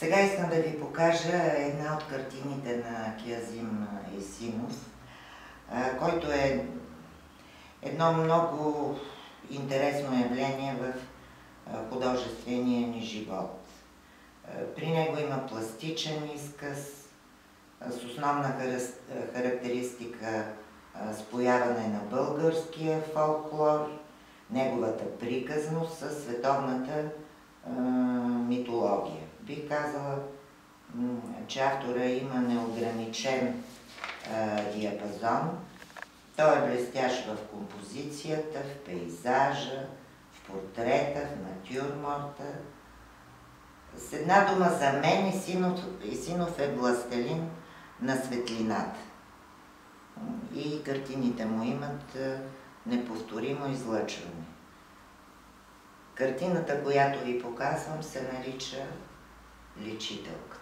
Сега искам да ви покажа една от картините на Кязим Есимов, който е едно много интересно явление в художествения ни живот. При него има пластичен изказ с основна характеристика спояване на българския фолклор, неговата приказност със световната митология. Бих казала, че автора има неограничен диапазон. Той е блестящ в композицията, в пейзажа, в портрета, в натюрморта. С една дума, за мен Есимов е властелин на светлината. И картините му имат неповторимо излъчване. Картината, която ви показвам, се нарича Личителката.